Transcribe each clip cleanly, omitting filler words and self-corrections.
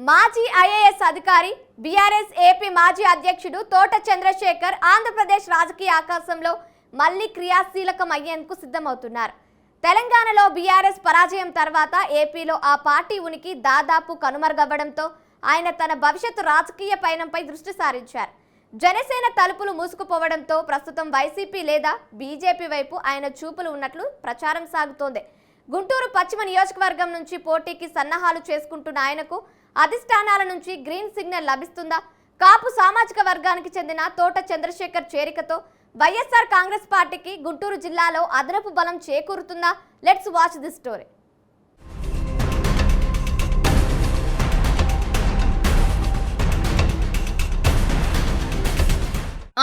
మాజీ ఐఏఎస్ అధికారి BRS AP మాజీ అధ్యక్షుడు తోట చంద్రశేఖర్ ఆంధ్రప్రదేశ్ రాజకీయ ఆకాశంలో మళ్లీ క్రియాశీలకం అయ్యేందుకు సిద్ధమవుతున్నారు. తెలంగాణలో బీఆర్ఎస్ పరాజయం తర్వాత ఏపీలో ఆ పార్టీ ఉనికి దాదాపు కనుమరుగవ్వడంతో ఆయన తన భవిష్యత్తు రాజకీయ పయనంపై దృష్టి సారించారు. జనసేన తలుపులు మూసుకుపోవడంతో ప్రస్తుతం వైసీపీ లేదా బీజేపీ వైపు ఆయన చూపులు ఉన్నట్లు ప్రచారం సాగుతోంది. గుంటూరు పశ్చిమ నియోజకవర్గం నుంచి పోటీకి సన్నాహాలు చేసుకుంటున్న ఆయనకు అధిష్టానాల నుంచి గ్రీన్ సిగ్నల్ లభిస్తుందా? కాపు సామాజిక వర్గానికి చెందిన తోట చంద్రశేఖర్ చేరికతో వైఎస్ఆర్ కాంగ్రెస్ పార్టీకి గుంటూరు జిల్లాలో అదనపు బలం చేకూరుతుందా? Let's watch this story.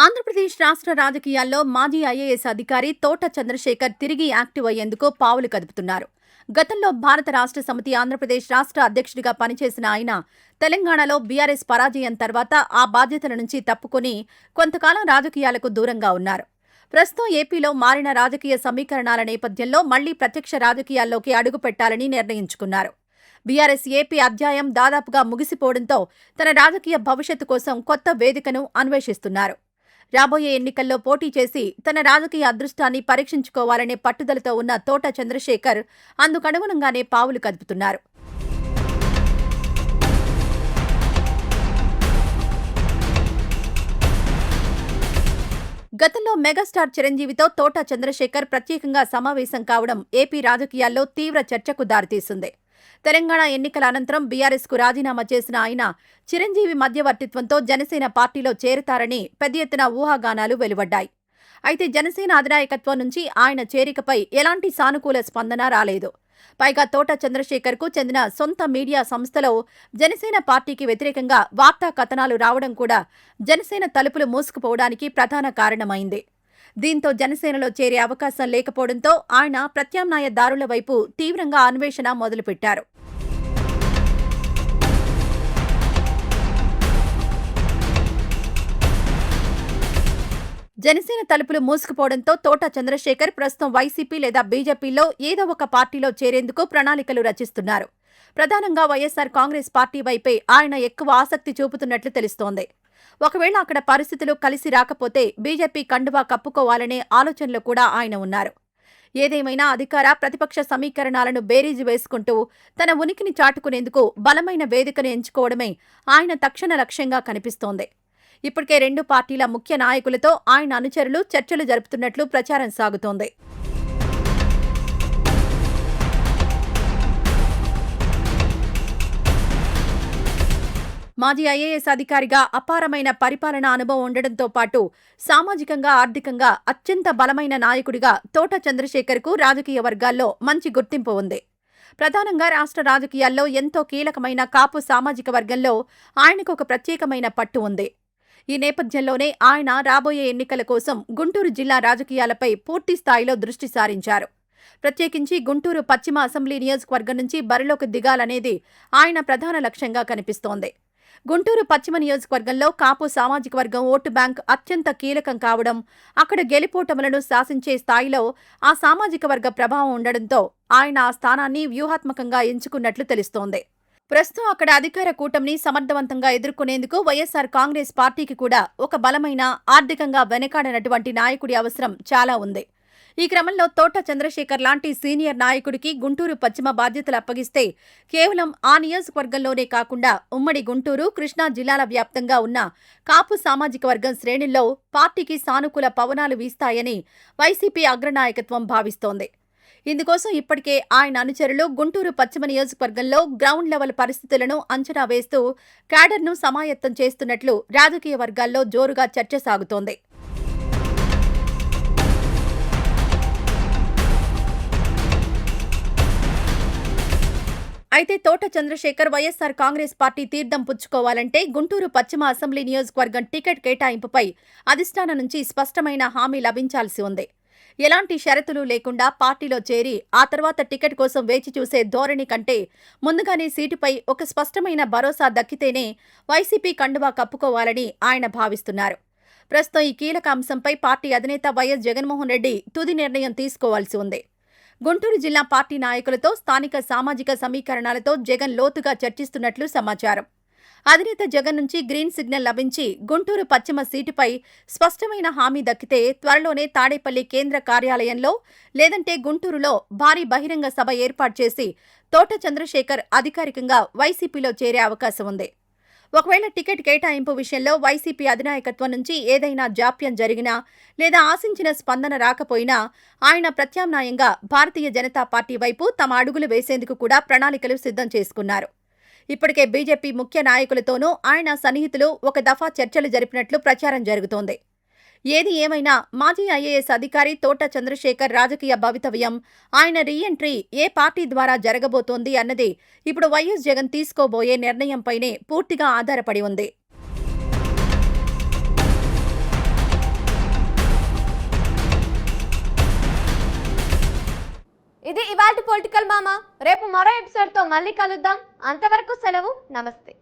Andhra Pradesh రాష్ట్ర రాజకీయాల్లో మాజీ ఐఏఎస్ అధికారి తోట చంద్రశేఖర్ తిరిగి యాక్టివ్ అయ్యేందుకు పావులు కదుపుతున్నారు. గతంలో భారత రాష్ట్ర సమితి ఆంధ్రప్రదేశ్ రాష్ట్ర అధ్యక్షుడిగా పనిచేసిన ఆయన తెలంగాణలో బీఆర్ఎస్ పరాజయం తర్వాత ఆ బాధ్యతల నుంచి తప్పుకొని కొంతకాలం రాజకీయాలకు దూరంగా ఉన్నారు. ప్రస్తుతం ఏపీలో మారిన రాజకీయ సమీకరణాల నేపథ్యంలో మళ్లీ ప్రత్యక్ష రాజకీయాల్లోకి అడుగుపెట్టాలని నిర్ణయించుకున్నారు. బీఆర్ఎస్ ఏపీ అధ్యాయం దాదాపుగా ముగిసిపోవడంతో తన రాజకీయ భవిష్యత్తు కోసం కొత్త వేదికను అన్వేషిస్తున్నారు. రాబోయే ఎన్నికల్లో పోటీ చేసి తన రాజకీయ అదృష్టాన్ని పరీక్షించుకోవాలనే పట్టుదలతో ఉన్న తోట చంద్రశేఖర్ అందుకనుగుణంగానే పావులు కదుపుతున్నారు. గతంలో మెగాస్టార్ చిరంజీవితో తోట చంద్రశేఖర్ ప్రత్యేకంగా సమావేశం కావడం ఏపీ రాజకీయాల్లో తీవ్ర చర్చకు దారితీసింది. తెలంగాణ ఎన్నికల అనంతరం బీఆర్ఎస్కు రాజీనామా చేసిన ఆయన చిరంజీవి మధ్యవర్తిత్వంతో జనసేన పార్టీలో చేరతారని పెద్ద ఎత్తున ఊహాగానాలు వెలువడ్డాయి. అయితే జనసేన అధినాయకత్వం నుంచి ఆయన చేరికపై ఎలాంటి సానుకూల స్పందన రాలేదు. పైగా తోట చంద్రశేఖర్కు చెందిన సొంత మీడియా సంస్థలో జనసేన పార్టీకి వ్యతిరేకంగా వార్తా కథనాలు రావడం కూడా జనసేన తలుపులు మూసుకుపోవడానికి ప్రధాన కారణమైంది. దీంతో జనసేనలో చేరే అవకాశం లేకపోవడంతో ఆయన ప్రత్యామ్నాయ దారుల వైపు తీవ్రంగా అన్వేషణ మొదలుపెట్టారు. జనసేన తలుపులు మూసుకుపోవడంతో తోట చంద్రశేఖర్ ప్రస్తుతం వైసీపీ లేదా బీజేపీలో ఏదో ఒక పార్టీలో చేరేందుకు ప్రణాళికలు రచిస్తున్నారు. ప్రధానంగా వైఎస్ఆర్ కాంగ్రెస్ పార్టీ వైపే ఆయన ఎక్కువ ఆసక్తి చూపుతున్నట్లు తెలుస్తోంది. ఒకవేళ అక్కడ పరిస్థితులు కలిసి రాకపోతే బీజేపీ కండువా కప్పుకోవాలనే ఆలోచనలో కూడా ఆయన ఉన్నారు. ఏదేమైనా అధికార ప్రతిపక్ష సమీకరణాలను బేరీజు వేసుకుంటూ తన ఉనికిని చాటుకునేందుకు బలమైన వేదికను ఎంచుకోవడమే ఆయన తక్షణ లక్ష్యంగా కనిపిస్తోంది. ఇప్పటికే రెండు పార్టీల ముఖ్య నాయకులతో ఆయన అనుచరులు చర్చలు జరుపుతున్నట్లు ప్రచారం సాగుతోంది. మాజీ ఐఏఎస్ అధికారిగా అపారమైన పరిపాలనా అనుభవం ఉండడంతో పాటు సామాజికంగా ఆర్థికంగా అత్యంత బలమైన నాయకుడిగా తోట చంద్రశేఖర్కు రాజకీయ వర్గాల్లో మంచి గుర్తింపు ఉంది. ప్రధానంగా రాష్ట్ర రాజకీయాల్లో ఎంతో కీలకమైన కాపు సామాజిక వర్గంలో ఆయనకు ఒక ప్రత్యేకమైన పట్టు ఉంది. ఈ నేపథ్యంలోనే ఆయన రాబోయే ఎన్నికల కోసం గుంటూరు జిల్లా రాజకీయాలపై పూర్తి స్థాయిలో దృష్టి సారించారు. ప్రత్యేకించి గుంటూరు పశ్చిమ అసెంబ్లీ నియోజకవర్గం నుంచి బరిలోకి దిగాలనేది ఆయన ప్రధాన లక్ష్యంగా కనిపిస్తోంది. గుంటూరు పశ్చిమ నియోజకవర్గంలో కాపు సామాజిక వర్గం ఓటు బ్యాంక్ అత్యంత కీలకం కావడం, అక్కడ గెలుపోటములను శాసించే స్థాయిలో ఆ సామాజిక వర్గ ప్రభావం ఉండడంతో ఆయన ఆ స్థానాన్ని వ్యూహాత్మకంగా ఎంచుకున్నట్లు తెలుస్తోంది. ప్రస్తుతం అక్కడ అధికార కూటమిని సమర్థవంతంగా ఎదుర్కొనేందుకు వైఎస్ఆర్ కాంగ్రెస్ పార్టీకి కూడా ఒక బలమైన, ఆర్థికంగా వెనకాడనటువంటి నాయకుడి అవసరం చాలా ఉంది. ఈ క్రమంలో తోట చంద్రశేఖర్ లాంటి సీనియర్ నాయకుడికి గుంటూరు పశ్చిమ బాధ్యతలు అప్పగిస్తే కేవలం ఆ నియోజకవర్గంలోనే కాకుండా ఉమ్మడి గుంటూరు, కృష్ణా జిల్లాల వ్యాప్తంగా ఉన్న కాపు సామాజిక వర్గం శ్రేణుల్లో పార్టీకి సానుకూల పవనాలు వీస్తాయని వైసీపీ అగ్రనాయకత్వం భావిస్తోంది. ఇందుకోసం ఇప్పటికే ఆయన అనుచరులు గుంటూరు పశ్చిమ నియోజకవర్గంలో గ్రౌండ్ లెవెల్ పరిస్థితులను అంచనా వేస్తూ క్యాడర్ను సమాయత్తం చేస్తున్నట్లు రాజకీయ వర్గాల్లో జోరుగా చర్చ సాగుతోంది. అయితే తోట చంద్రశేఖర్ వైఎస్ఆర్ కాంగ్రెస్ పార్టీ తీర్థం పుచ్చుకోవాలంటే గుంటూరు పశ్చిమ అసెంబ్లీ నియోజకవర్గం టికెట్ కేటాయింపుపై అధిష్టానం నుంచి స్పష్టమైన హామీ లభించాల్సి ఉంది. ఎలాంటి షరతులు లేకుండా పార్టీలో చేరి ఆ తర్వాత టికెట్ కోసం వేచి చూసే ధోరణి కంటే ముందుగానే సీటుపై ఒక స్పష్టమైన భరోసా దక్కితేనే వైసీపీ కండువా కప్పుకోవాలని ఆయన భావిస్తున్నారు. ప్రస్తుతం ఈ కీలక అంశంపై పార్టీ అధినేత వైఎస్ జగన్మోహన్ రెడ్డి తుది నిర్ణయం తీసుకోవాల్సి ఉంది. గుంటూరు జిల్లా పార్టీ నాయకులతో స్థానిక సామాజిక సమీకరణాలతో జగన్ లోతుగా చర్చిస్తున్నట్లు సమాచారం. అధినేత జగన్ నుంచి గ్రీన్ సిగ్నల్ లభించి గుంటూరు పశ్చిమ సీటుపై స్పష్టమైన హామీ దక్కితే త్వరలోనే తాడేపల్లి కేంద్ర కార్యాలయంలో లేదంటే గుంటూరులో భారీ బహిరంగ సభ ఏర్పాటు చేసి తోట చంద్రశేఖర్ అధికారికంగా వైసీపీలో చేరే అవకాశం ఉంది. ఒకవేళ టికెట్ కేటాయింపు విషయంలో వైసీపీ అధినాయకత్వం నుంచి ఏదైనా జాప్యం జరిగినా లేదా ఆశించిన స్పందన రాకపోయినా ఆయన ప్రత్యామ్నాయంగా భారతీయ జనతా పార్టీ వైపు తమ అడుగులు వేసేందుకు కూడా ప్రణాళికలు సిద్ధం చేసుకున్నారు. ఇప్పటికే బీజేపీ ముఖ్య నాయకులతోనూ ఆయన సన్నిహితులు ఒక దఫా చర్చలు జరిపినట్లు ప్రచారం జరుగుతోంది. ఏది ఏమైనా మాజీ ఐఏఎస్ అధికారి తోట చంద్రశేఖర్ రాజకీయ భవితవ్యం, ఆయన రీఎంట్రీ ఏ పార్టీ ద్వారా జరగబోతోంది అన్నది ఇప్పుడు వైఎస్ జగన్ తీసుకోబోయే నిర్ణయంపైనే పూర్తిగా ఆధారపడి ఉంది. ఇది ఇవాల్టి పొలిటికల్ మామా. రేపు మరో ఎపిసోడ్తో మళ్ళీ కలుద్దాం. అంతవరకు సెలవు. నమస్తే.